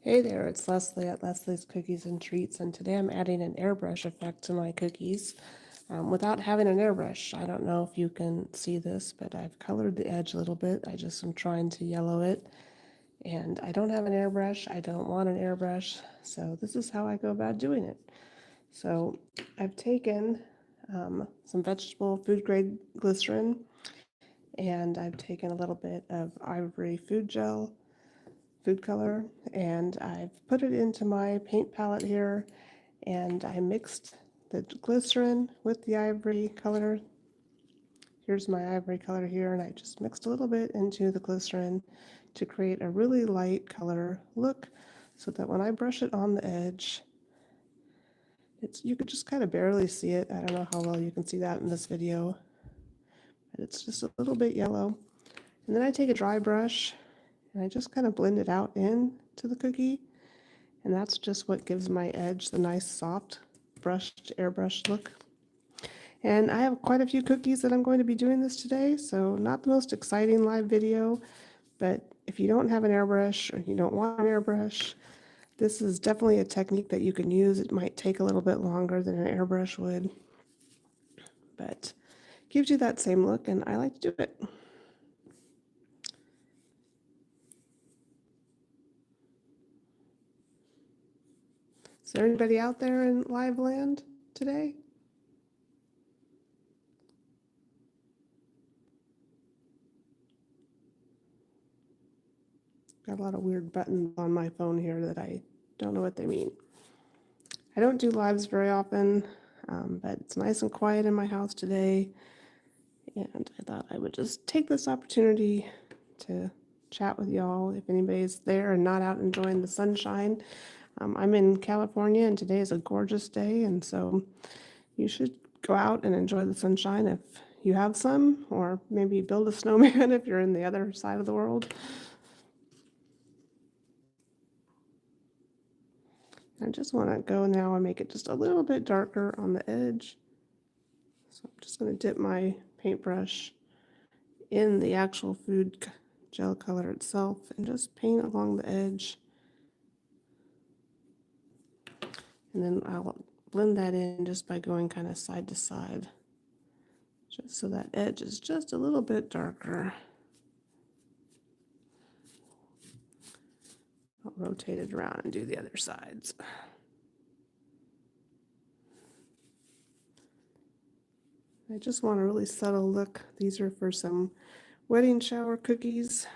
Hey there, it's Leslie at Leslie's Cookies and Treats, and today I'm adding an airbrush effect to my cookies without having an airbrush. I don't know if you can see this, but I've colored the edge a little bit. I just am trying to yellow it, and I don't have an airbrush. I don't want an airbrush, so this is how I go about doing it. So I've taken some vegetable food grade glycerin, and I've taken a little bit of ivory food gel, food color, and I've put it into my paint palette here, and I mixed the glycerin with the ivory color. Here's my ivory color here, and I just mixed a little bit into the glycerin to create a really light color look so that when I brush it on the edge, you could just kind of barely see it. I don't know how well you can see that in this video, but it's just a little bit yellow. And then I take a dry brush and I just kind of blend it out into the cookie, and that's just what gives my edge the nice soft brushed airbrush look. And I have quite a few cookies that I'm going to be doing this today, so not the most exciting live video, but if you don't have an airbrush or you don't want an airbrush, this is definitely a technique that you can use. It might take a little bit longer than an airbrush would, but gives you that same look, and I like to do it. Is there anybody out there in live land today? Got a lot of weird buttons on my phone here that I don't know what they mean. I don't do lives very often, but it's nice and quiet in my house today, and I thought I would just take this opportunity to chat with y'all if anybody's there and not out enjoying the sunshine. I'm in California, and today is a gorgeous day, and so you should go out and enjoy the sunshine if you have some, or maybe build a snowman if you're in the other side of the world. I just want to go now and make it just a little bit darker on the edge. So I'm just going to dip my paintbrush in the actual food gel color itself and just paint along the edge. And then I'll blend that in just by going kind of side to side, just so that edge is just a little bit darker. I'll rotate it around and do the other sides. I just want a really subtle look. These are for some wedding shower cookies.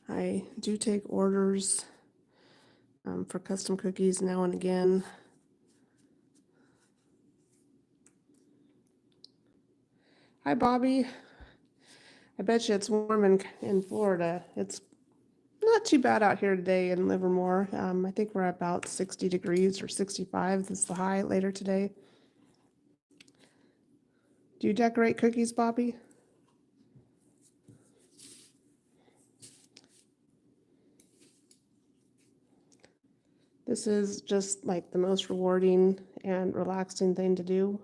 I do take orders for custom cookies now and again. Hi, Bobby. I bet you it's warm in Florida. It's not too bad out here today in Livermore. I think we're about 60 degrees or 65. That's the high later today. Do you decorate cookies, Bobby? This is just like the most rewarding and relaxing thing to do.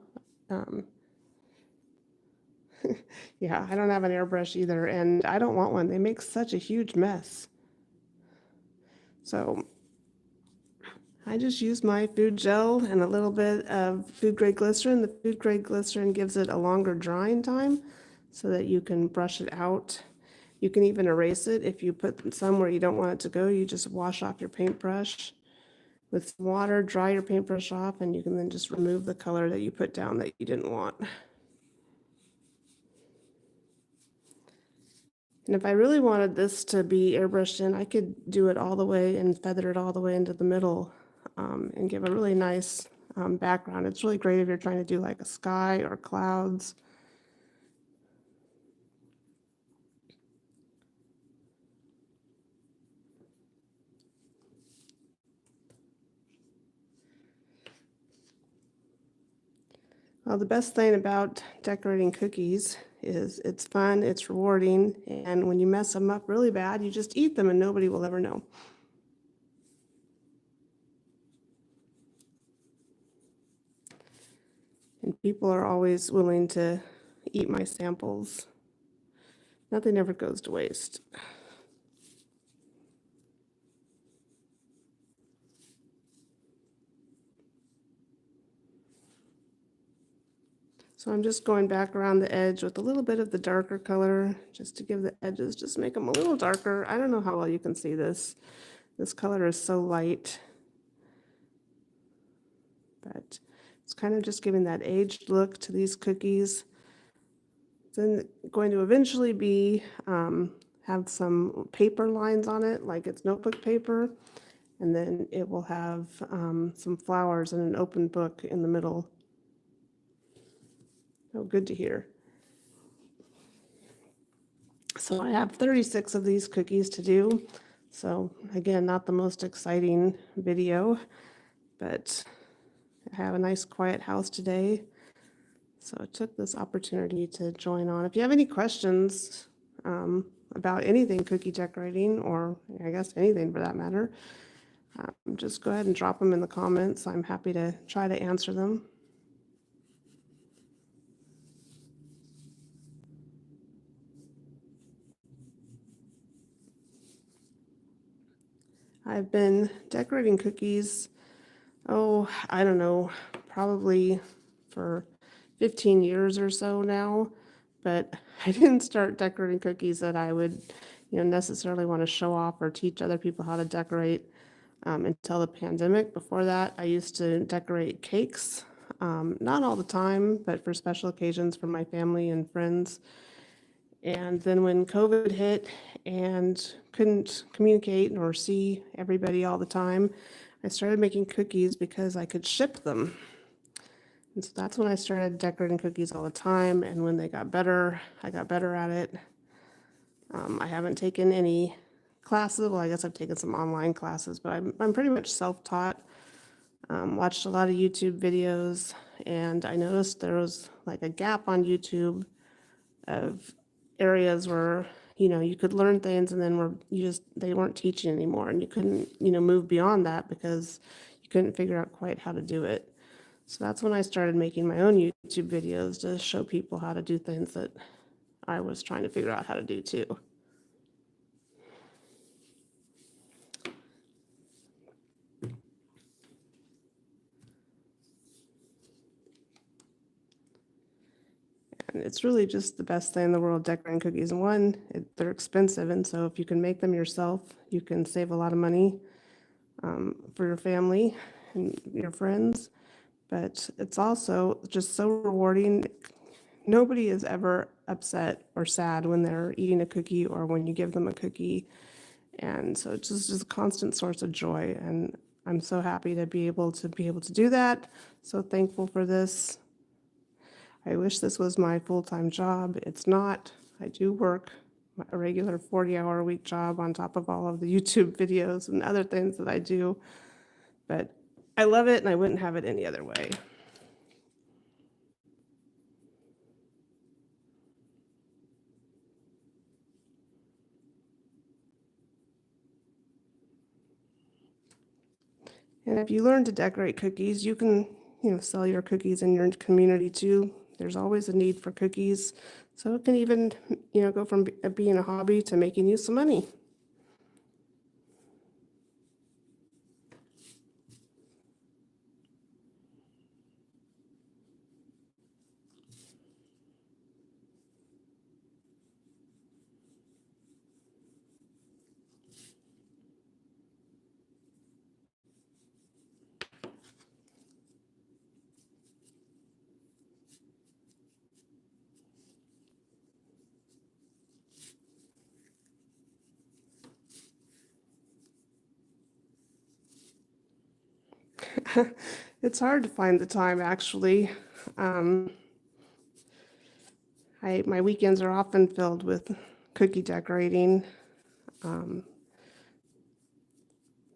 Yeah, I don't have an airbrush either, and I don't want one. They make such a huge mess. So I just use my food gel and a little bit of food grade glycerin. The food grade glycerin gives it a longer drying time so that you can brush it out. You can even erase it if you put some where you don't want it to go. You just wash off your paintbrush with some water, dry your paintbrush off, and you can then just remove the color that you put down that you didn't want. And if I really wanted this to be airbrushed in, I could do it all the way and feather it all the way into the middle and give a really nice background. It's really great if you're trying to do like a sky or clouds. Well, the best thing about decorating cookies is it's fun, it's rewarding, and when you mess them up really bad, you just eat them and nobody will ever know. And people are always willing to eat my samples. Nothing ever goes to waste. So I'm just going back around the edge with a little bit of the darker color, just to give the edges, just make them a little darker. I don't know how well you can see this. This color is so light, but it's kind of just giving that aged look to these cookies. It's then going to eventually be have some paper lines on it, like it's notebook paper, and then it will have some flowers and an open book in the middle. Oh, good to hear. So I have 36 of these cookies to do. So again, not the most exciting video, but I have a nice quiet house today. So I took this opportunity to join on. If you have any questions about anything cookie decorating, or I guess anything for that matter, just go ahead and drop them in the comments. I'm happy to try to answer them. I've been decorating cookies, oh, I don't know, probably for 15 years or so now, but I didn't start decorating cookies that I would, necessarily want to show off or teach other people how to decorate until the pandemic. Before that, I used to decorate cakes, not all the time, but for special occasions for my family and friends. And then when COVID hit and couldn't communicate or see everybody all the time, I started making cookies because I could ship them. And so that's when I started decorating cookies all the time. And when they got better, I got better at it. I haven't taken any classes. Well, I guess I've taken some online classes, but I'm pretty much self-taught. Watched a lot of YouTube videos, and I noticed there was like a gap on YouTube of areas where you could learn things, and then they weren't teaching anymore, and you couldn't move beyond that because you couldn't figure out quite how to do it. So that's when I started making my own YouTube videos to show people how to do things that I was trying to figure out how to do too. And it's really just the best thing in the world, decorating cookies. And one, they're expensive, and so if you can make them yourself, you can save a lot of money for your family and your friends. But it's also just so rewarding. Nobody is ever upset or sad when they're eating a cookie or when you give them a cookie. And so it's just a constant source of joy. And I'm so happy to be able to do that. So thankful for this. I wish this was my full-time job. It's not. I do work a regular 40-hour-a-week job on top of all of the YouTube videos and other things that I do. But I love it, and I wouldn't have it any other way. And if you learn to decorate cookies, you can, sell your cookies in your community too. There's always a need for cookies. So it can even, go from being a hobby to making you some money. It's hard to find the time, actually. My weekends are often filled with cookie decorating.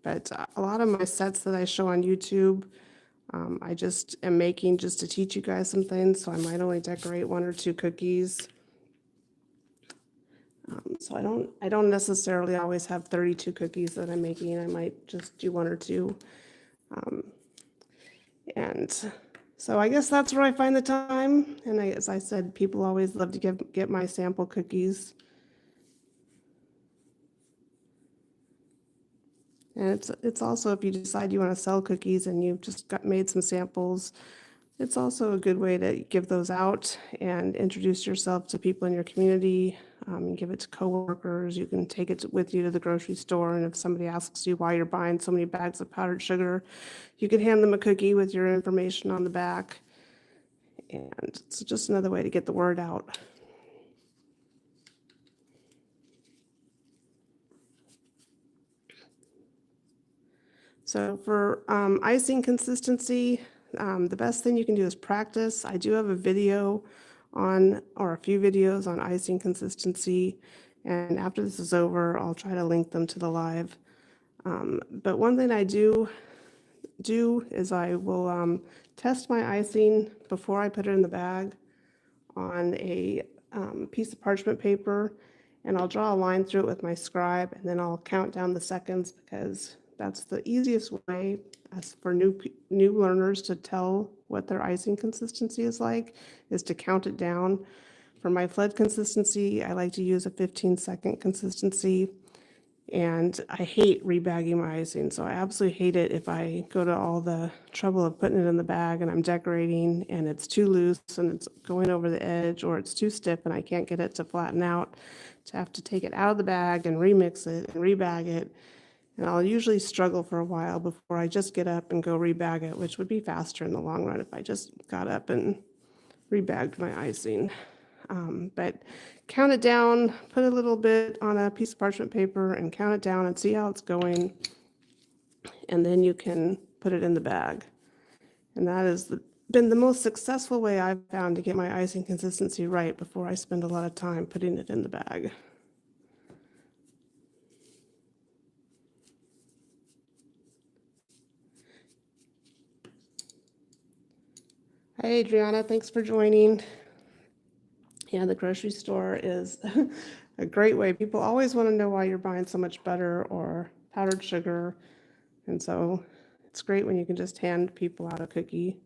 But a lot of my sets that I show on YouTube, I just am making just to teach you guys some things, so I might only decorate 1 or 2 cookies. So I don't necessarily always have 32 cookies that I'm making. I might just do 1 or 2. And so I guess that's where I find the time. And as I said, people always love to get my sample cookies. And it's also, if you decide you want to sell cookies and you've just made some samples, it's also a good way to give those out and introduce yourself to people in your community. You give it to coworkers. You can take it with you to the grocery store, and if somebody asks you why you're buying so many bags of powdered sugar, you can hand them a cookie with your information on the back. And it's just another way to get the word out. So for icing consistency, the best thing you can do is practice. I do have a video on, or a few videos on icing consistency, and after this is over, I'll try to link them to the live. But one thing I do is I will test my icing before I put it in the bag on a piece of parchment paper, and I'll draw a line through it with my scribe, and then I'll count down the seconds, because that's the easiest way as for new learners to tell what their icing consistency is like, is to count it down. For my flood consistency, I like to use a 15-second consistency. And I hate rebagging my icing, so I absolutely hate it if I go to all the trouble of putting it in the bag and I'm decorating and it's too loose and it's going over the edge, or it's too stiff and I can't get it to flatten out, to have to take it out of the bag and remix it and rebag it. And I'll usually struggle for a while before I just get up and go rebag it, which would be faster in the long run if I just got up and rebagged my icing. But count it down, put a little bit on a piece of parchment paper and count it down and see how it's going. And then you can put it in the bag. And that has been the most successful way I've found to get my icing consistency right before I spend a lot of time putting it in the bag. Hi, Adriana, thanks for joining. Yeah, the grocery store is a great way. People always want to know why you're buying so much butter or powdered sugar. And so it's great when you can just hand people out a cookie.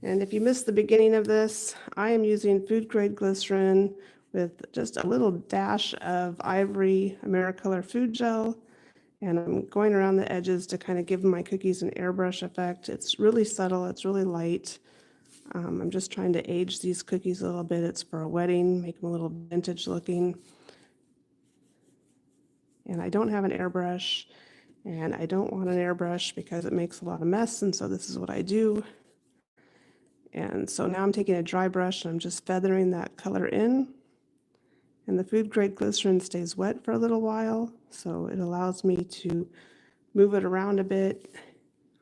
And if you missed the beginning of this, I am using food grade glycerin with just a little dash of Ivory AmeriColor food gel. And I'm going around the edges to kind of give my cookies an airbrush effect. It's really subtle, it's really light. I'm just trying to age these cookies a little bit. It's for a wedding, make them a little vintage looking. And I don't have an airbrush, and I don't want an airbrush because it makes a lot of mess, and so this is what I do. And so now I'm taking a dry brush and I'm just feathering that color in. And the food grade glycerin stays wet for a little while, so it allows me to move it around a bit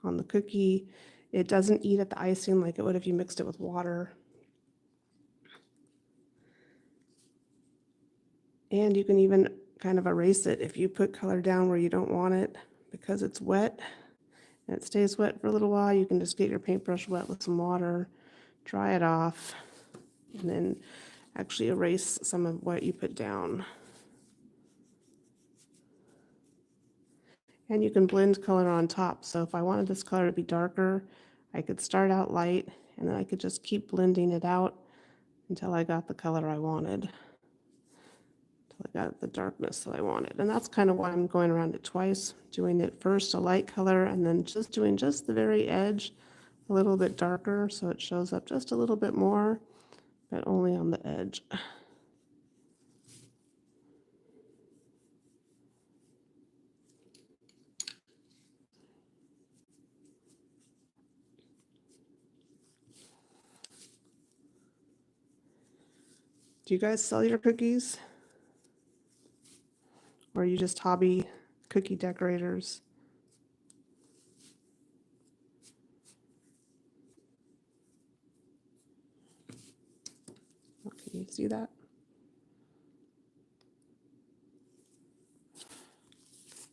on the cookie. It doesn't eat at the icing like it would if you mixed it with water. And you can even kind of erase it if you put color down where you don't want it, because it's wet and it stays wet for a little while. You can just get your paintbrush wet with some water, dry it off, and then actually erase some of what you put down. And you can blend color on top. So if I wanted this color to be darker, I could start out light and then I could just keep blending it out until I got the color I wanted, until I got the darkness that I wanted. And that's kind of why I'm going around it twice, doing it first a light color and then just doing just the very edge a little bit darker so it shows up just a little bit more, but only on the edge. Do you guys sell your cookies? Or are you just hobby cookie decorators? Can you see that?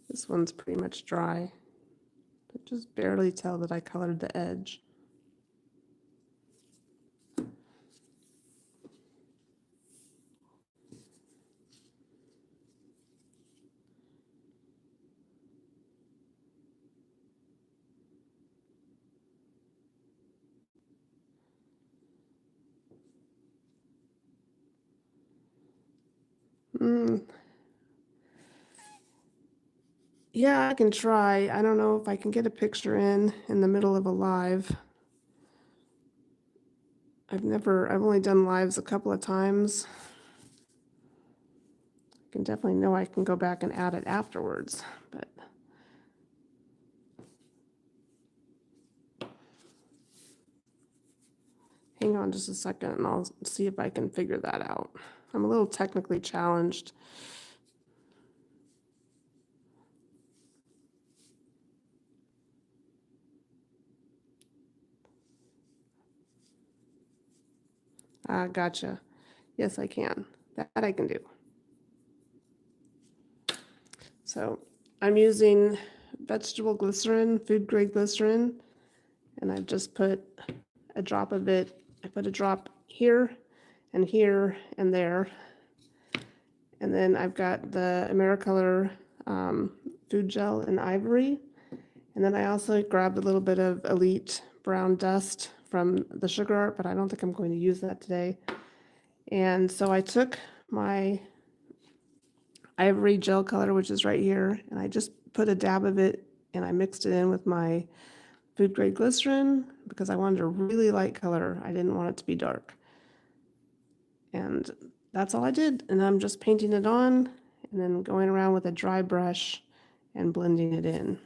This one's pretty much dry, but just barely tell that I colored the edge. Yeah, I can try. I don't know if I can get a picture in the middle of a live. I've only done lives a couple of times. I can definitely know I can go back and add it afterwards, but hang on just a second and I'll see if I can figure that out. I'm a little technically challenged. Gotcha. Yes, I can. That I can do. So I'm using vegetable glycerin, food grade glycerin, and I've just put a drop of it. I put a drop here and there. And then I've got the Americolor food gel in ivory. And then I also grabbed a little bit of Elite brown dust from the sugar art, but I don't think I'm going to use that today. And so I took my ivory gel color, which is right here, and I just put a dab of it and I mixed it in with my food grade glycerin because I wanted a really light color. I didn't want it to be dark. And that's all I did. And I'm just painting it on and then going around with a dry brush and blending it in.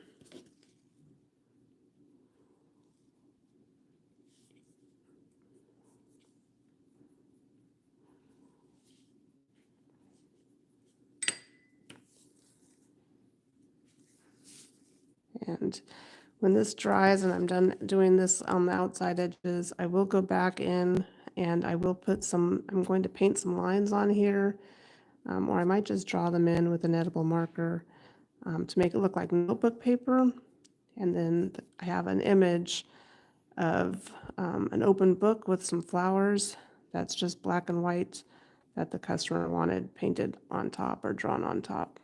And when this dries and I'm done doing this on the outside edges, I will go back in and I will put I'm going to paint some lines on here, or I might just draw them in with an edible marker to make it look like notebook paper. And then I have an image of an open book with some flowers that's just black and white that the customer wanted painted on top or drawn on top.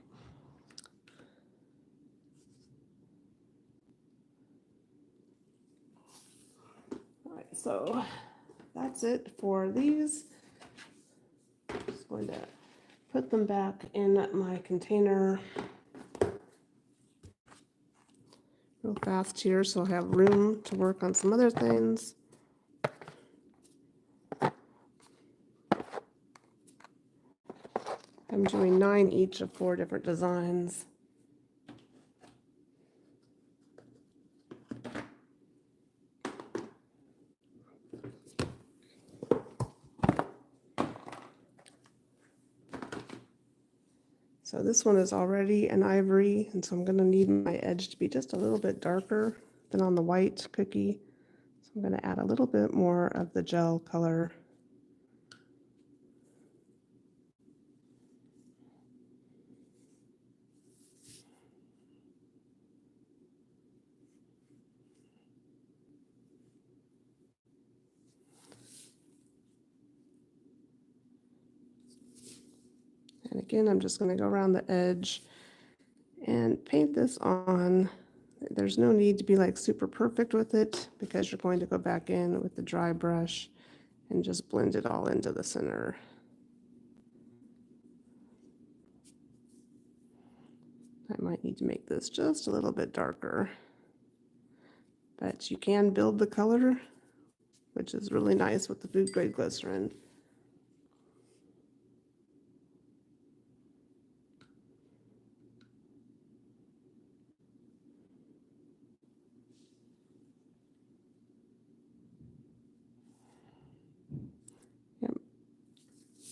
All right, so that's it for these. Just going to put them back in my container real fast here so I'll have room to work on some other things. I'm doing 9 each of 4 different designs. So this one is already an ivory, and so I'm going to need my edge to be just a little bit darker than on the white cookie. So I'm going to add a little bit more of the gel color. And again, I'm just going to go around the edge and paint this on. There's no need to be like super perfect with it because you're going to go back in with the dry brush and just blend it all into the center. I might need to make this just a little bit darker, but you can build the color, which is really nice with the food grade glycerin.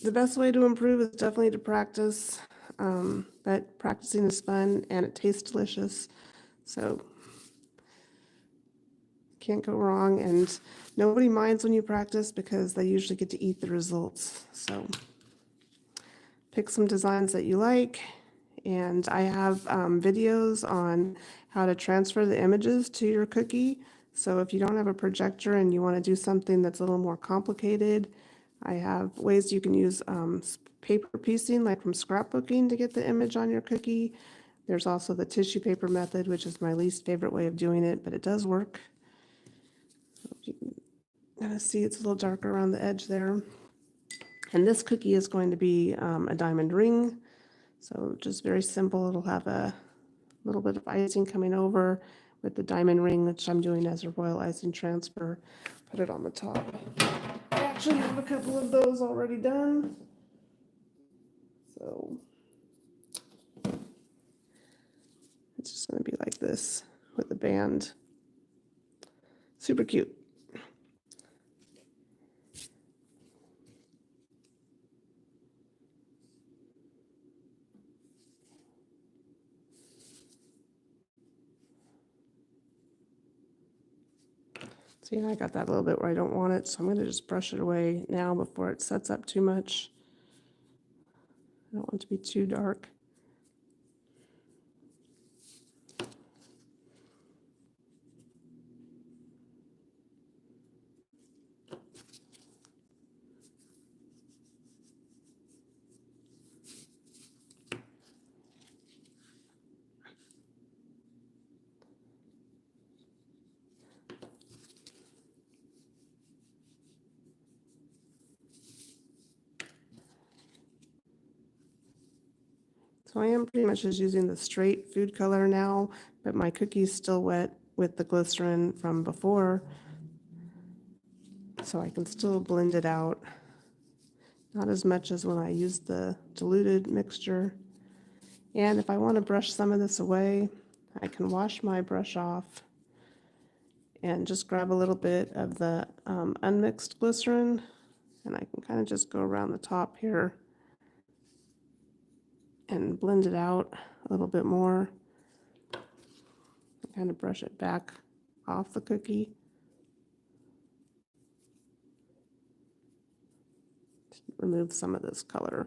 The best way to improve is definitely to practice, but practicing is fun and it tastes delicious, so can't go wrong. And nobody minds when you practice because they usually get to eat the results. So pick some designs that you like, and I have videos on how to transfer the images to your cookie. So if you don't have a projector and you want to do something that's a little more complicated, I have ways you can use paper piecing, like from scrapbooking, to get the image on your cookie. There's also the tissue paper method, which is my least favorite way of doing it, but it does work. You can kind of see it's a little darker around the edge there. And this cookie is going to be a diamond ring. So just very simple. It'll have a A little bit of icing coming over with the diamond ring, which I'm doing as a royal icing transfer. Put it on the top. I actually have a couple of those already done. So it's just going to be like this with the band. Super cute. See, I got that a little bit where I don't want it, so I'm going to just brush it away now before it sets up too much. I don't want it to be too dark. So I am pretty much just using the straight food color now, but my cookie's still wet with the glycerin from before, so I can still blend it out. Not as much as when I used the diluted mixture. And if I want to brush some of this away, I can wash my brush off and just grab a little bit of the unmixed glycerin, and I can kind of just go around the top here and blend it out a little bit more. Kind of brush it back off the cookie. Remove some of this color.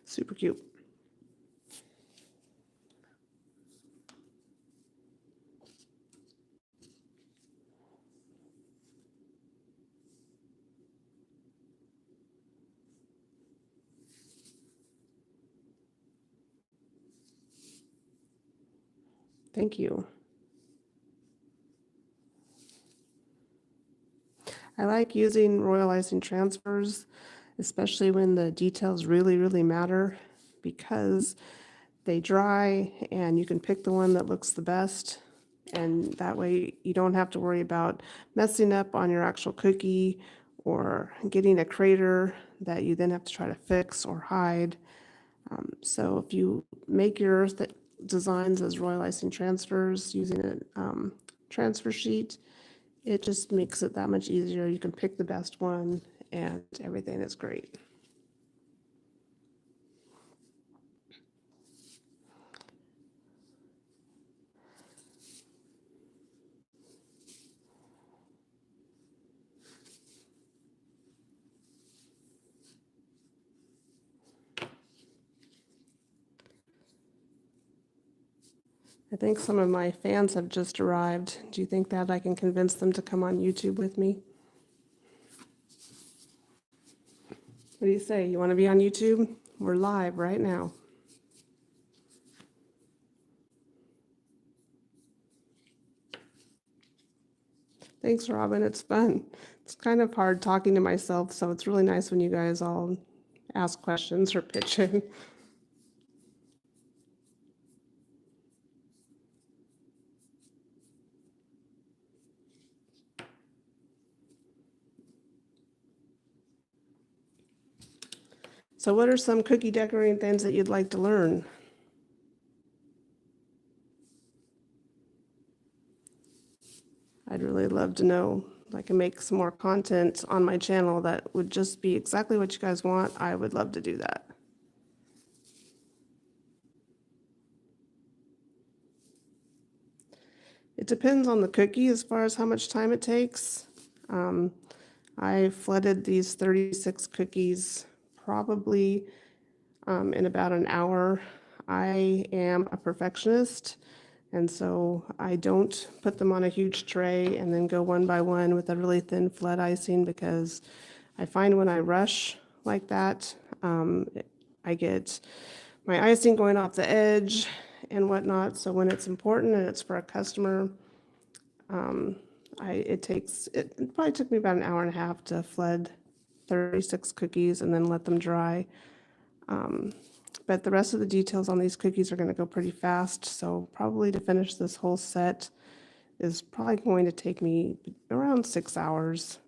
Super cute. Thank you. I like using royal icing transfers, especially when the details really matter, because they dry and you can pick the one that looks the best, and that way you don't have to worry about messing up on your actual cookie or getting a crater that you then have to try to fix or hide. So if you make your designs as royal icing transfers using a transfer sheet, it just makes it that much easier. You can pick the best one and everything is great. I think some of my fans have just arrived. Do you think that I can convince them to come on YouTube with me? What do you say? You want to be on YouTube? We're live right now. Thanks, Robin. It's fun. It's kind of hard talking to myself, so it's really nice when you guys all ask questions or pitch in. So what are some cookie decorating things that you'd like to learn? I'd really love to know. I can make some more content on my channel that would just be exactly what you guys want. I would love to do that. It depends on the cookie as far as how much time it takes. I flooded these 36 cookies probably in about an hour. I am a perfectionist, and so I don't put them on a huge tray and then go one by one with a really thin flood icing, because I find when I rush like that, I get my icing going off the edge and whatnot. So when it's important and it's for a customer, It probably took me about an hour and a half to flood 36 cookies and then let them dry. But the rest of the details on these cookies are going to go pretty fast, so probably to finish this whole set is probably going to take me around 6 hours.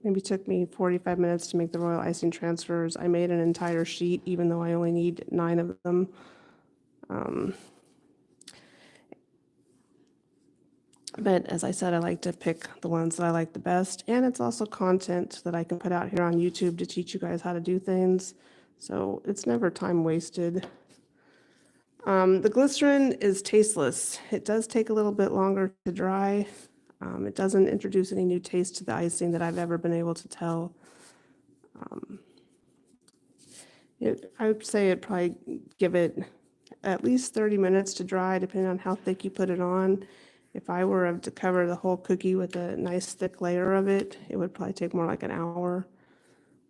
Maybe took me 45 minutes to make the royal icing transfers. I made an entire sheet even though I only need 9 of them. But as I said, I like to pick the ones that I like the best, and it's also content that I can put out here on YouTube to teach you guys how to do things, so it's never time wasted. The glycerin is tasteless. It does take a little bit longer to dry. It doesn't introduce any new taste to the icing that I've ever been able to tell. I would say it'd probably give it at least 30 minutes to dry, depending on how thick you put it on. If I were to cover the whole cookie with a nice thick layer of it, it would probably take more like an hour.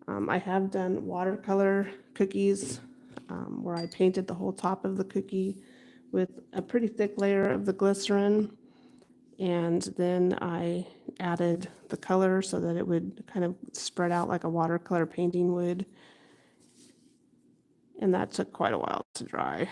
I have done watercolor cookies where I painted the whole top of the cookie with a pretty thick layer of the glycerin, and then I added the color so that it would kind of spread out like a watercolor painting would, and that took quite a while to dry.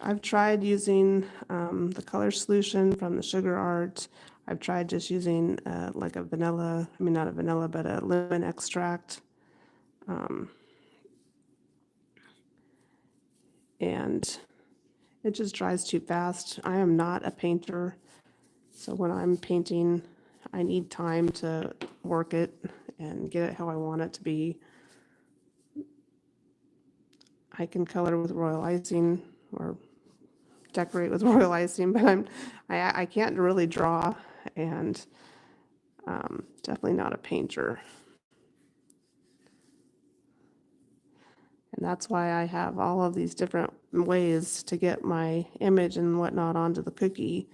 I've tried using the color solution from the Sugar Art. I've tried just using like a vanilla, I mean not a vanilla, but a lemon extract. And it just dries too fast. I am not a painter, so when I'm painting, I need time to work it and get it how I want it to be. I can color with royal icing or decorate with royal icing, but I can't really draw, and definitely not a painter. And that's why I have all of these different ways to get my image and whatnot onto the cookie.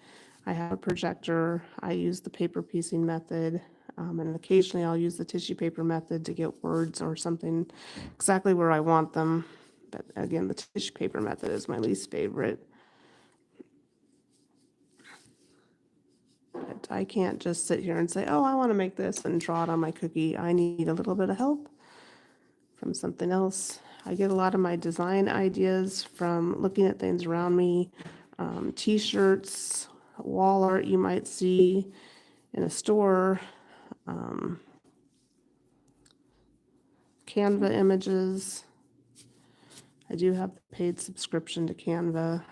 I have a projector, I use the paper piecing method, and occasionally I'll use the tissue paper method to get words or something exactly where I want them. But again, the tissue paper method is my least favorite. But I can't just sit here and say, oh, I want to make this and draw it on my cookie. I need a little bit of help from something else. I get a lot of my design ideas from looking at things around me, t-shirts, wall art you might see in a store, Canva images. I do have the paid subscription to Canva.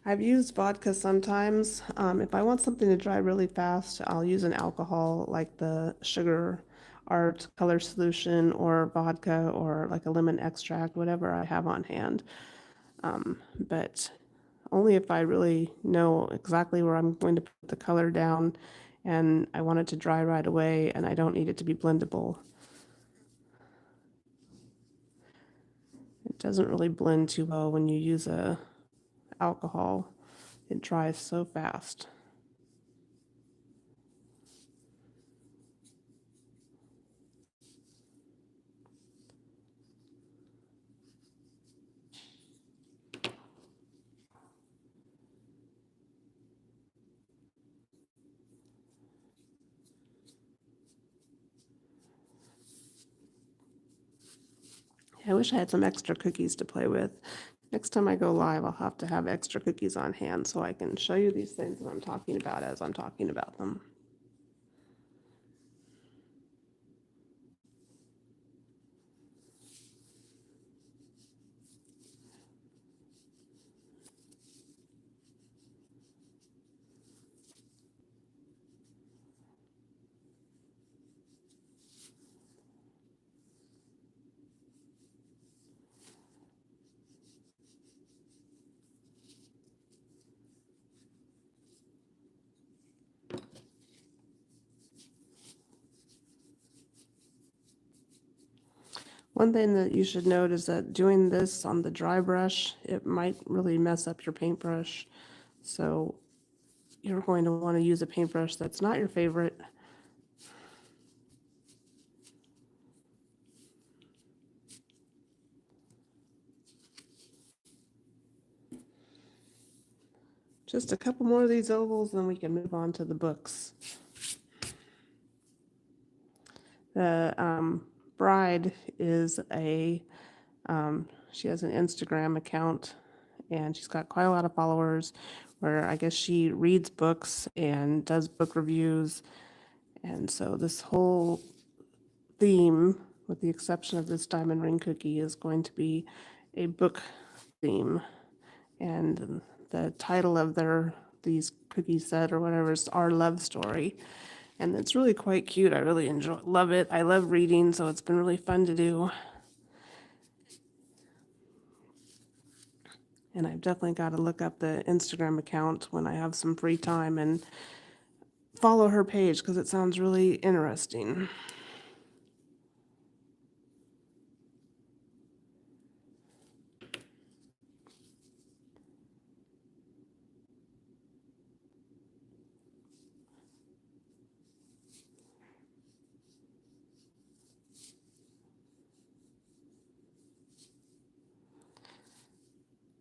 I've used vodka sometimes. If I want something to dry really fast, I'll use an alcohol like the Sugar Art color solution or vodka or like a lemon extract, whatever I have on hand. But only if I really know exactly where I'm going to put the color down and I want it to dry right away and I don't need it to be blendable. It doesn't really blend too well when you use a alcohol. It dries so fast. I wish I had some extra cookies to play with. Next time I go live, I'll have to have extra cookies on hand so I can show you these things that I'm talking about as I'm talking about them. One thing that you should note is that doing this on the dry brush, it might really mess up your paintbrush. So you're going to want to use a paintbrush that's not your favorite. Just a couple more of these ovals, then we can move on to the books. The bride is she has an Instagram account, and she's got quite a lot of followers, where I guess she reads books and does book reviews. And so this whole theme, with the exception of this diamond ring cookie, is going to be a book theme. And the title of these cookie set or whatever is Our Love Story. And it's really quite cute. I really love it. I love reading, so it's been really fun to do. And I've definitely got to look up the Instagram account when I have some free time and follow her page, because it sounds really interesting.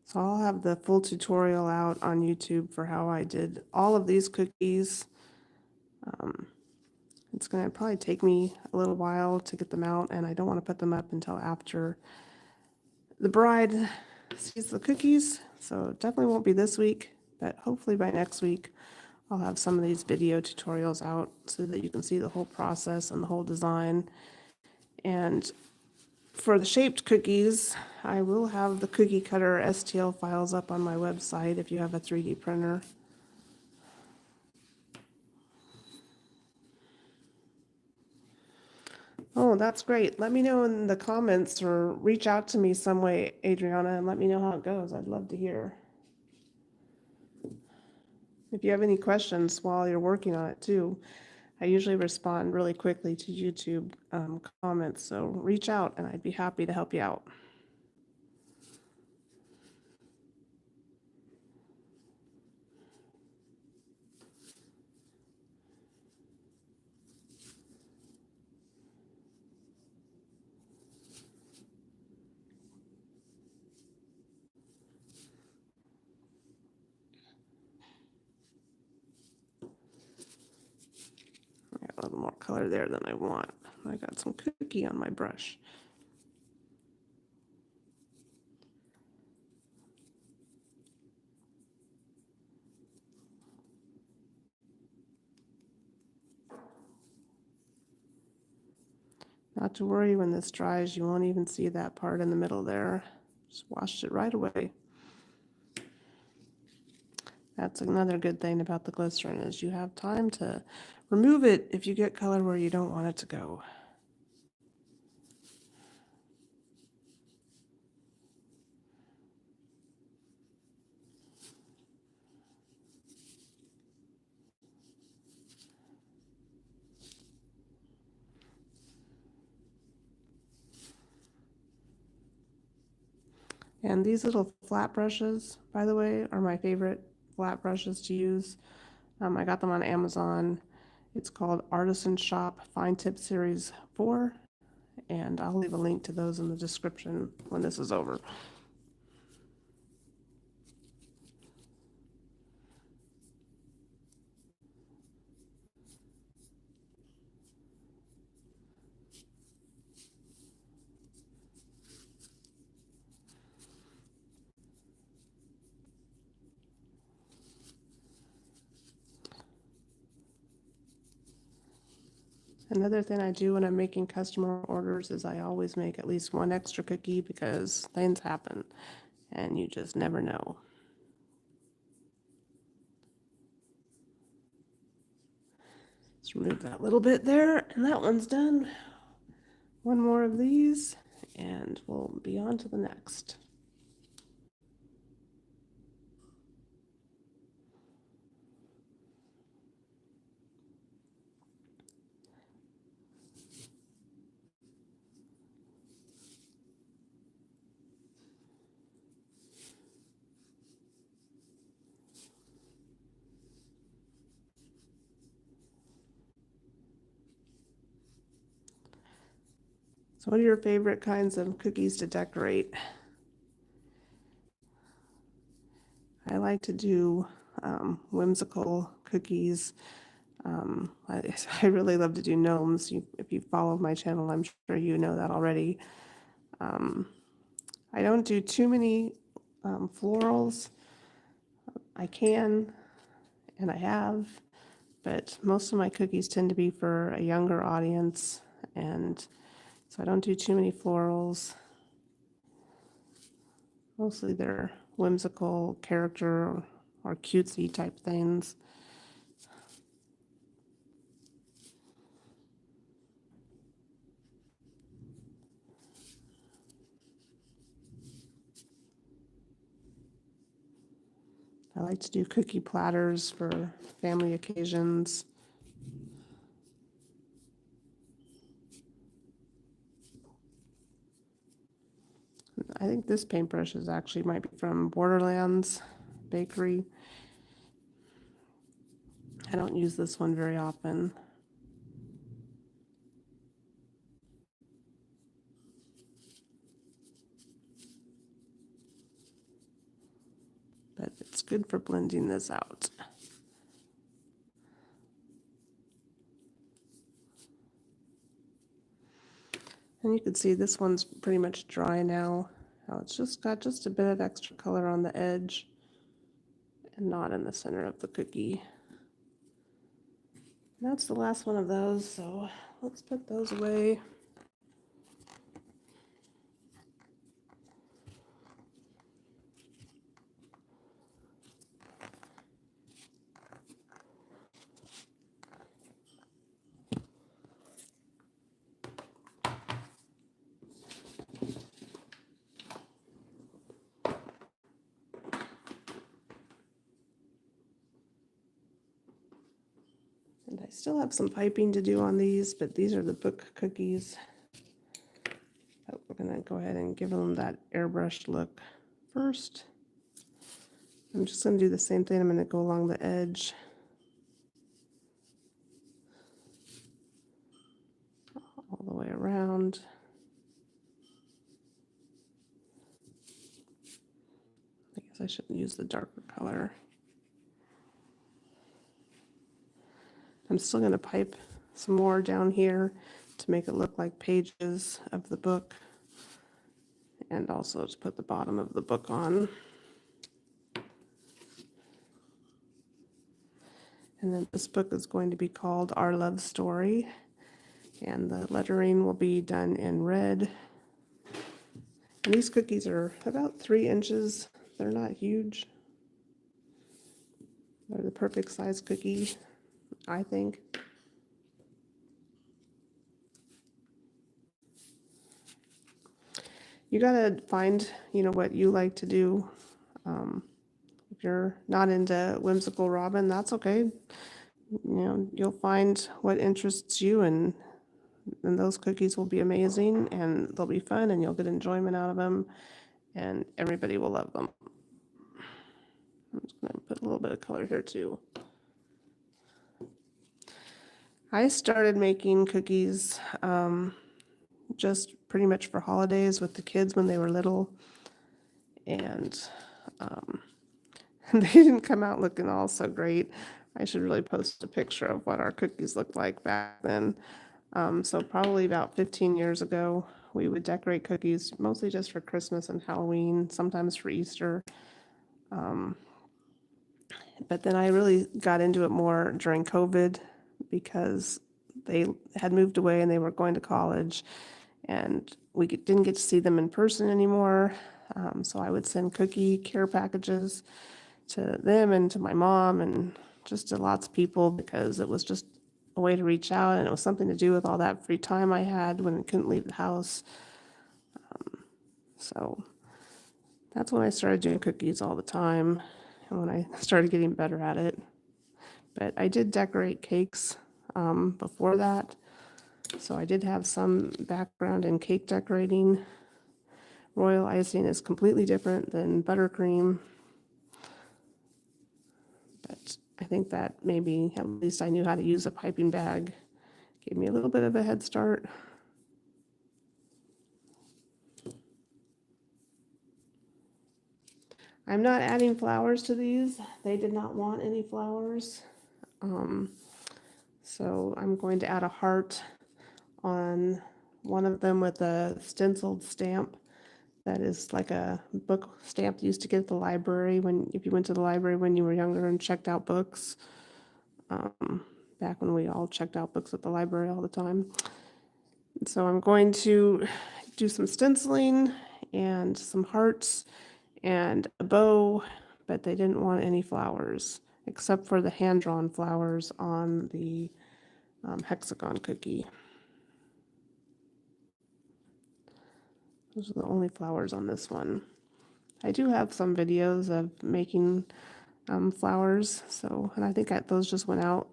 So I'll have the full tutorial out on YouTube for how I did all of these cookies. It's going to probably take me a little while to get them out, and I don't want to put them up until after the bride sees the cookies. So it definitely won't be this week, but hopefully by next week I'll have some of these video tutorials out so that you can see the whole process and the whole design. And for the shaped cookies, I will have the cookie cutter STL files up on my website if you have a 3D printer. Oh, that's great. Let me know in the comments or reach out to me some way, Adriana, and let me know how it goes. I'd love to hear. If you have any questions while you're working on it too, I usually respond really quickly to YouTube comments, so reach out and I'd be happy to help you out. I got a little more color there than I want. I got some cookie on my brush. Not to worry, when this dries, you won't even see that part in the middle there. Just washed it right away. That's another good thing about the glycerin, is you have time to remove it if you get color where you don't want it to go. And these little flat brushes, by the way, are my favorite flat brushes to use. I got them on Amazon. It's called Artisan Shop Fine Tip Series 4, and I'll leave a link to those in the description when this is over. Another thing I do when I'm making customer orders is I always make at least one extra cookie, because things happen and you just never know. Let's remove that little bit there, and that one's done. One more of these and we'll be on to the next. So what are your favorite kinds of cookies to decorate? I like to do whimsical cookies. I really love to do gnomes. If you follow my channel, I'm sure you know that already. Um, I don't do too many florals. I can, and I have, but most of my cookies tend to be for a younger audience, and so I don't do too many florals. Mostly they're whimsical character or cutesy type things. I like to do cookie platters for family occasions. I think this paintbrush is actually might be from Borderlands Bakery. I don't use this one very often. But it's good for blending this out. And you can see this one's pretty much dry now. Now it's just got just a bit of extra color on the edge and not in the center of the cookie. And that's the last one of those, so let's put those away. And I still have some piping to do on these, but these are the book cookies. But we're gonna go ahead and give them that airbrushed look first. I'm just gonna do the same thing. I'm gonna go along the edge. All the way around. I guess I should use the darker color. I'm still going to pipe some more down here to make it look like pages of the book, and also to put the bottom of the book on. And then this book is going to be called Our Love Story, and the lettering will be done in red. And these cookies are about 3 inches. They're not huge. They're the perfect size cookie, I think. You gotta find, what you like to do. If you're not into whimsical Robin, that's okay. You'll find what interests you, and those cookies will be amazing, and they'll be fun, and you'll get enjoyment out of them, and everybody will love them. I'm just going to put a little bit of color here too. I started making cookies just pretty much for holidays with the kids when they were little, and they didn't come out looking all so great. I should really post a picture of what our cookies looked like back then. So probably about 15 years ago, we would decorate cookies mostly just for Christmas and Halloween, sometimes for Easter. But then I really got into it more during COVID because they had moved away and they were going to college, and we didn't get to see them in person anymore. So I would send cookie care packages to them and to my mom and just to lots of people, because it was just a way to reach out, and it was something to do with all that free time I had when I couldn't leave the house. So that's when I started doing cookies all the time, and when I started getting better at it. But I did decorate cakes before that, so I did have some background in cake decorating. Royal icing is completely different than buttercream, but I think that maybe at least I knew how to use a piping bag. Gave me a little bit of a head start. I'm not adding flowers to these. They did not want any flowers. Um, so I'm going to add a heart on one of them with a stenciled stamp that is like a book stamp you used to get at the library when if you went to the library when you were younger and checked out books. Back when we all checked out books at the library all the time. So I'm going to do some stenciling and some hearts and a bow, but they didn't want any flowers except for the hand-drawn flowers on the hexagon cookie. Those are the only flowers on this one. I do have some videos of making flowers, so, and I think those just went out,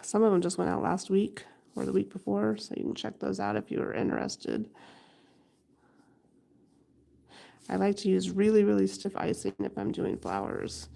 some of them just went out last week or the week before, so you can check those out if you are interested. I like to use really, really stiff icing if I'm doing flowers.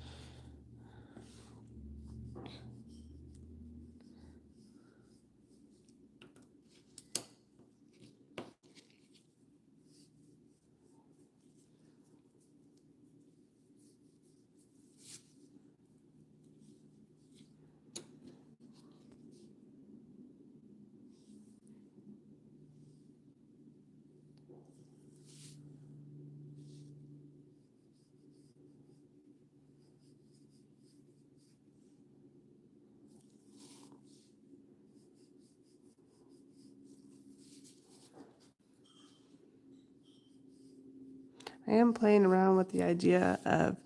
I am playing around with the idea of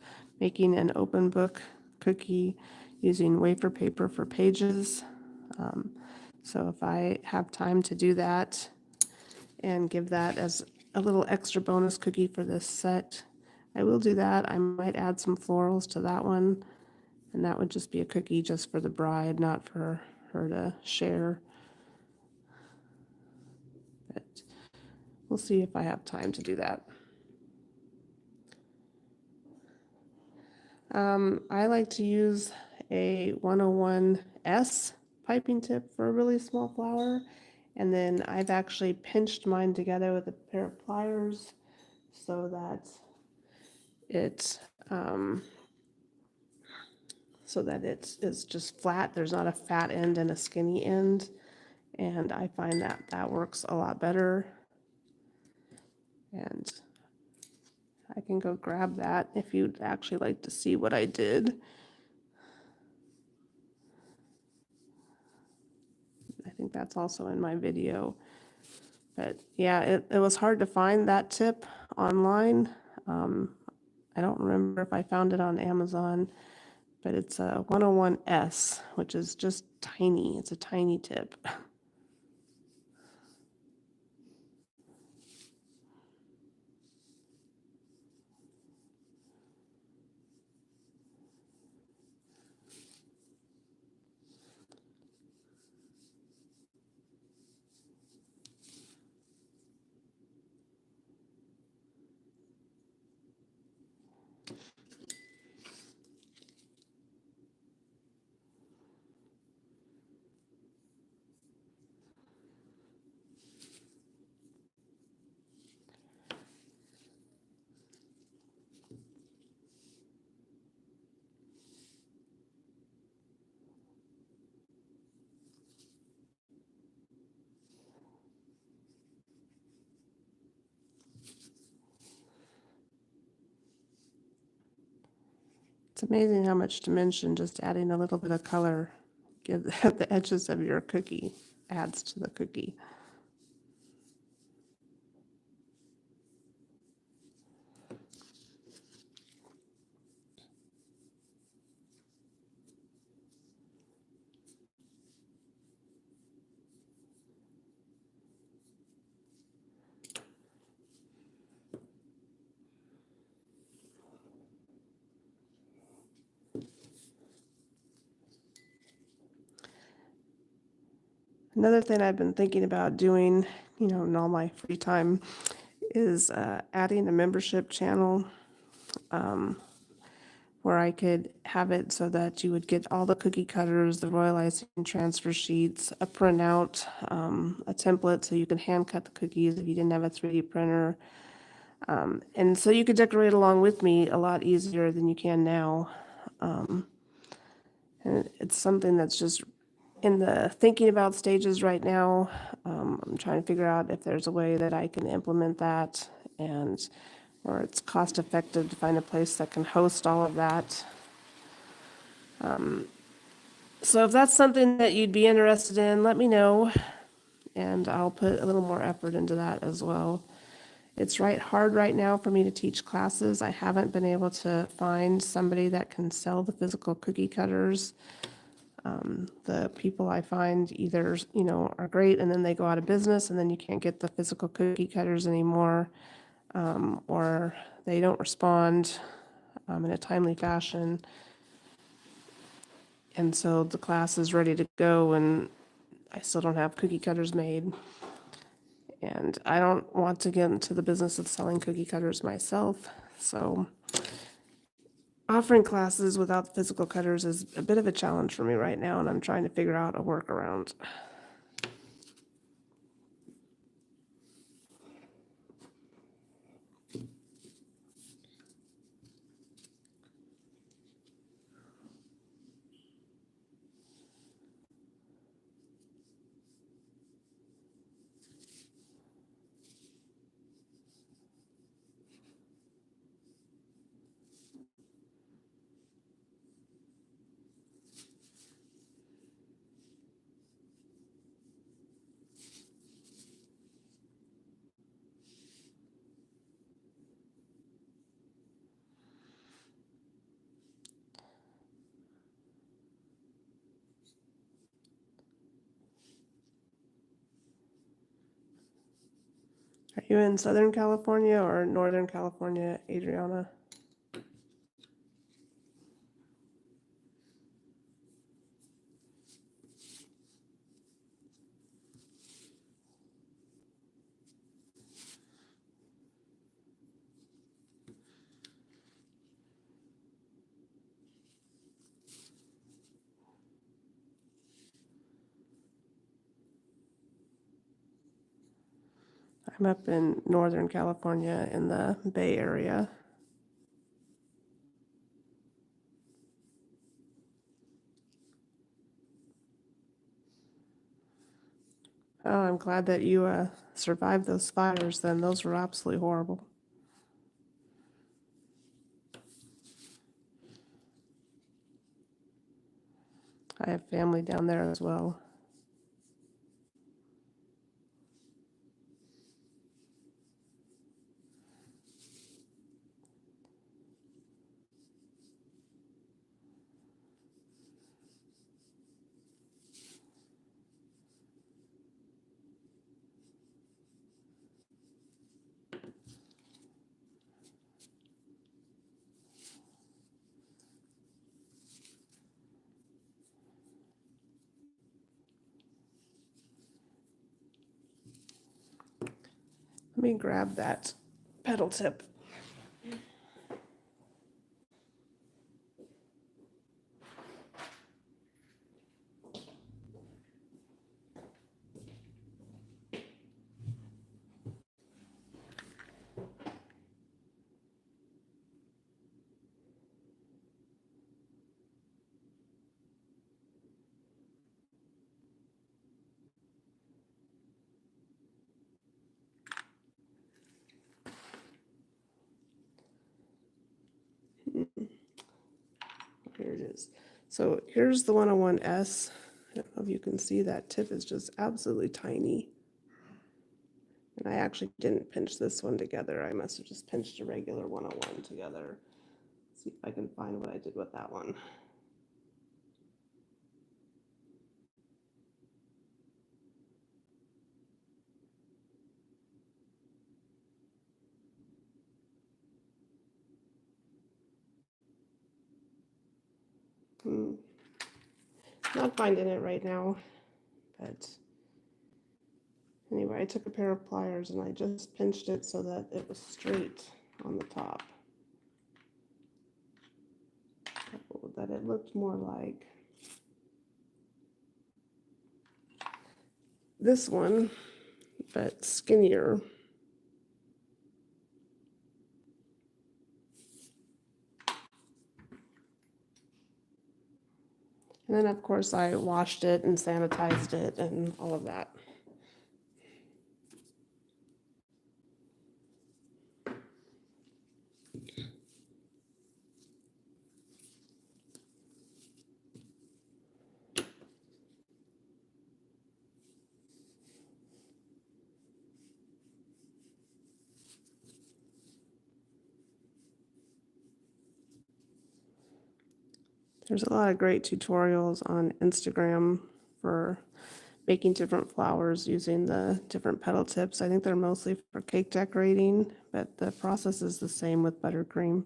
making an open book cookie using wafer paper for pages. So if I have time to do that and give that as a little extra bonus cookie for this set, I will do that. I might add some florals to that one, and that would just be a cookie just for the bride, not for her to share. But we'll see if I have time to do that. I like to use a 101S piping tip for a really small flower, and then I've actually pinched mine together with a pair of pliers so that it is just flat. There's not a fat end and a skinny end, and I find that that works a lot better. And I can go grab that if you'd actually like to see what I did. I think that's also in my video. But yeah, it was hard to find that tip online. I don't remember if I found it on Amazon, but it's a 101S, which is just tiny. It's a tiny tip. It's amazing how much dimension just adding a little bit of color give the edges of your cookie adds to the cookie. Another thing I've been thinking about doing, in all my free time, is adding a membership channel where I could have it so that you would get all the cookie cutters, the royal icing transfer sheets, a printout, a template so you can hand cut the cookies if you didn't have a 3D printer. And so you could decorate along with me a lot easier than you can now. Um, and it's something that's just in the thinking about stages right now. I'm trying to figure out if there's a way that I can implement that and or it's cost effective to find a place that can host all of that. So if that's something that you'd be interested in, let me know and I'll put a little more effort into that as well. It's hard right now for me to teach classes. I haven't been able to find somebody that can sell the physical cookie cutters. The people I find either, are great and then they go out of business and then you can't get the physical cookie cutters anymore, or they don't respond in a timely fashion. And so the class is ready to go and I still don't have cookie cutters made. And I don't want to get into the business of selling cookie cutters myself. So offering classes without physical cutters is a bit of a challenge for me right now, and I'm trying to figure out a workaround. Are you in Southern California or Northern California, Adriana? I'm up in Northern California in the Bay Area. Oh, I'm glad that you survived those fires then. Those were absolutely horrible. I have family down there as well. Let me grab that pedal tip. Here it is. So here's the 101S. I don't know if you can see that tip is just absolutely tiny. And I actually didn't pinch this one together. I must have just pinched a regular 101 together. See if I can find what I did with that one. Not finding it right now, but anyway, I took a pair of pliers and I just pinched it so that it was straight on the top. So that it looked more like this one, but skinnier. And then of course I washed it and sanitized it and all of that. There's a lot of great tutorials on Instagram for making different flowers using the different petal tips. I think they're mostly for cake decorating, but the process is the same with buttercream.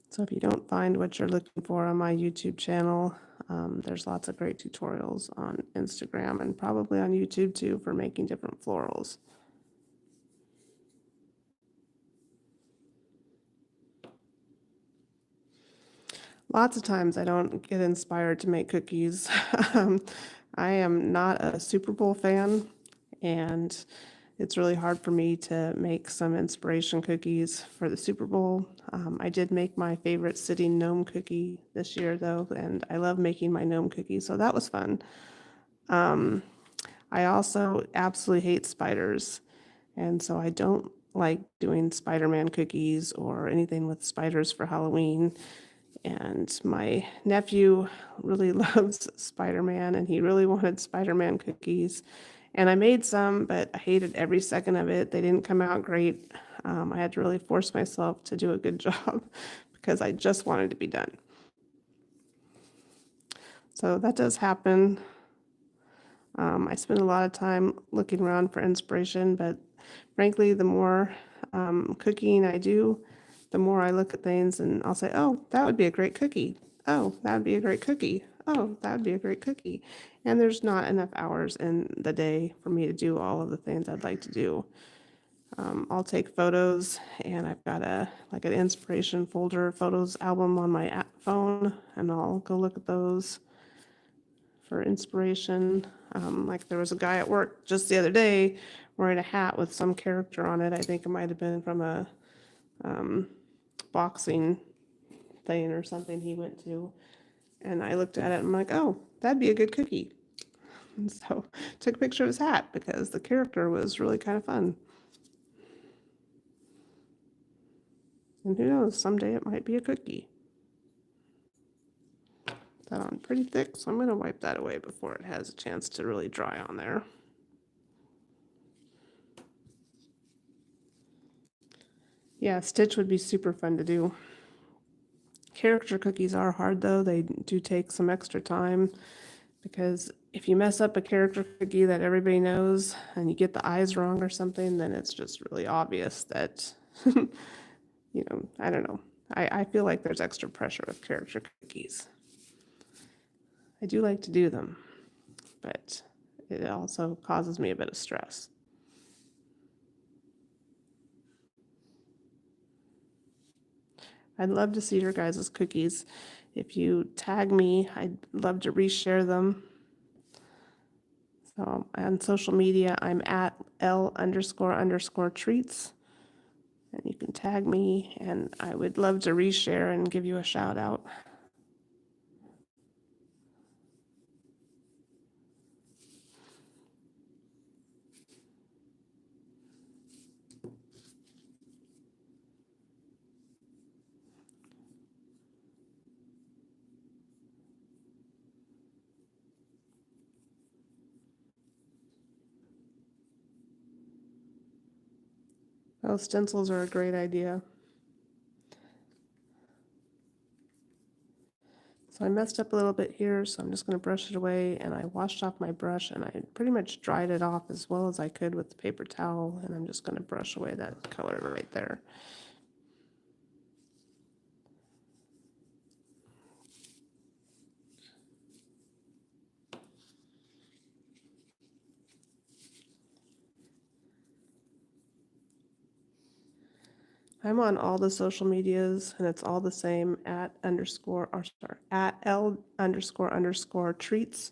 So if you don't find what you're looking for on my YouTube channel, there's lots of great tutorials on Instagram and probably on YouTube too for making different florals. Lots of times I don't get inspired to make cookies. Um, I am not a Super Bowl fan, and it's really hard for me to make some inspiration cookies for the Super Bowl. I did make my favorite sitting gnome cookie this year, though, and I love making my gnome cookies, so that was fun. Um, I also absolutely hate spiders, and so I don't like doing Spider-Man cookies or anything with spiders for Halloween. And my nephew really loves Spider-Man, and he really wanted Spider-Man cookies. And I made some, but I hated every second of it. They didn't come out great. I had to really force myself to do a good job because I just wanted to be done. So that does happen. I spend a lot of time looking around for inspiration, but frankly, the more cooking I do, the more I look at things and I'll say, oh, that would be a great cookie. Oh, that would be a great cookie. Oh, that would be a great cookie. And there's not enough hours in the day for me to do all of the things I'd like to do. I'll take photos, and I've got a like an inspiration folder photos album on my phone, and I'll go look at those for inspiration. Like there was a guy at work just the other day wearing a hat with some character on it. I think it might have been from a boxing thing or something he went to. And I looked at it and I'm like, oh, that'd be a good cookie. And so took a picture of his hat because the character was really kind of fun. And who knows, someday it might be a cookie. That on pretty thick, so I'm going to wipe that away before it has a chance to really dry on there. Yeah, stitch would be super fun to do. Character cookies are hard though. They do take some extra time because if you mess up a character cookie that everybody knows and you get the eyes wrong or something, then it's just really obvious that, I don't know. I feel like there's extra pressure with character cookies. I do like to do them, but it also causes me a bit of stress. I'd love to see your guys' cookies. If you tag me, I'd love to reshare them. So on social media, I'm at L__treats. And you can tag me, and I would love to reshare and give you a shout out. Oh, stencils are a great idea. So I messed up a little bit here, so I'm just going to brush it away, and I washed off my brush, and I pretty much dried it off as well as I could with the paper towel, and I'm just going to brush away that color right there. I'm on all the social medias, and it's all the same at L__treats.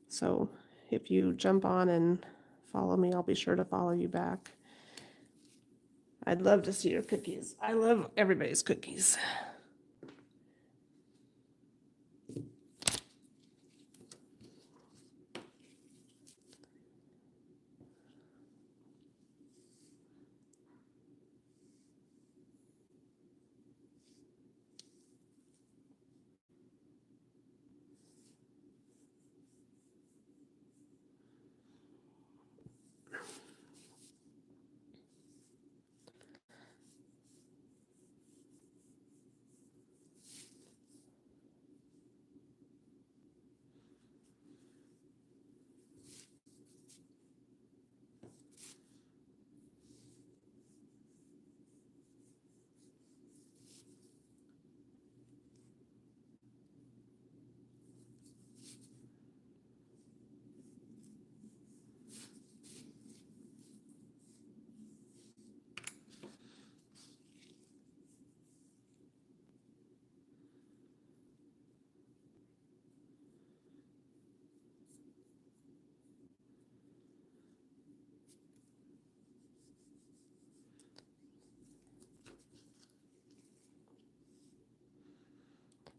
So if you jump on and follow me, I'll be sure to follow you back. I'd love to see your cookies. I love everybody's cookies.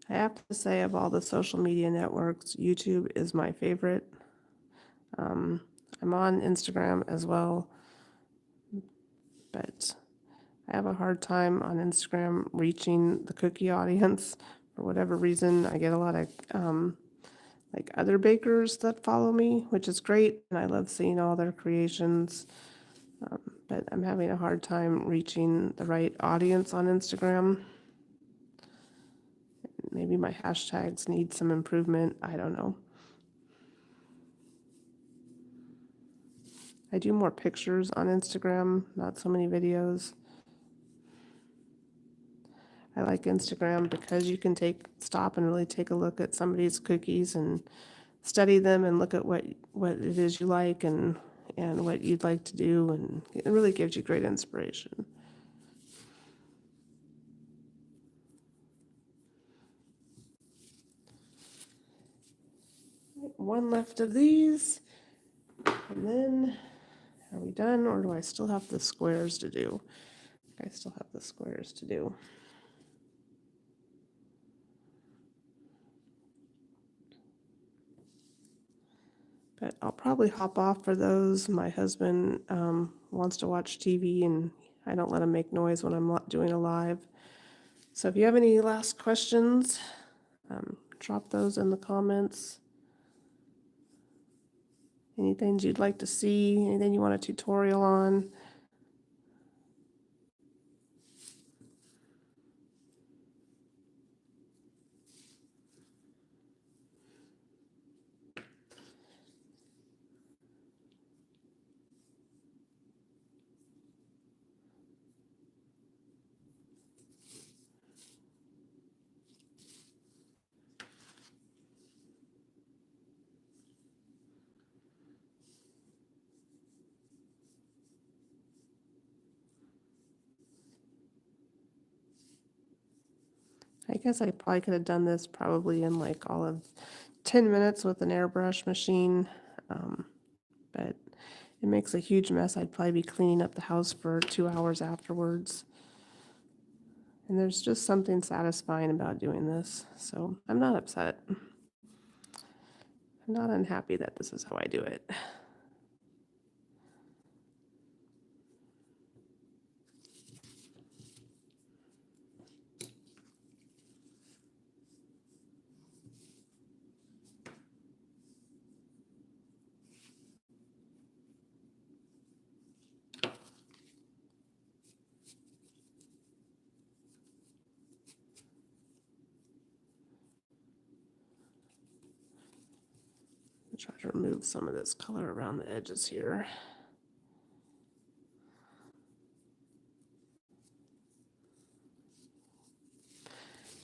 I have to say, of all the social media networks, YouTube is my favorite. Um, I'm on Instagram as well, but I have a hard time on Instagram reaching the cookie audience for whatever reason. I get a lot of like other bakers that follow me, which is great, and I love seeing all their creations. But I'm having a hard time reaching the right audience on Instagram. Maybe my hashtags need some improvement. I don't know. I do more pictures on Instagram, not so many videos. I like Instagram because you can stop and really take a look at somebody's cookies and study them and look at what it is you like and what you'd like to do, and it really gives you great inspiration. One left of these, and then are we done, or do I still have the squares to do? I still have the squares to do. But I'll probably hop off for those. My husband wants to watch TV, and I don't let him make noise when I'm doing a live. So if you have any last questions, drop those in the comments. Anything you'd like to see, anything you want a tutorial on. I guess I probably could have done this probably in like all of 10 minutes with an airbrush machine, but it makes a huge mess. I'd probably be cleaning up the house for 2 hours afterwards. And there's just something satisfying about doing this, so I'm not upset. I'm not unhappy that this is how I do it. I'll try to remove some of this color around the edges here.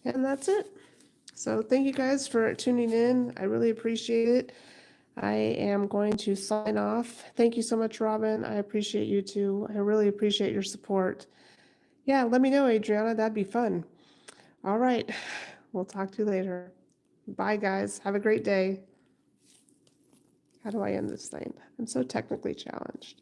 And that's it. So thank you guys for tuning in. I really appreciate it. I am going to sign off. Thank you so much, Robin. I appreciate you too. I really appreciate your support. Yeah, let me know, Adriana. That'd be fun. All right. We'll talk to you later. Bye, guys. Have a great day. How do I end this thing? I'm so technically challenged.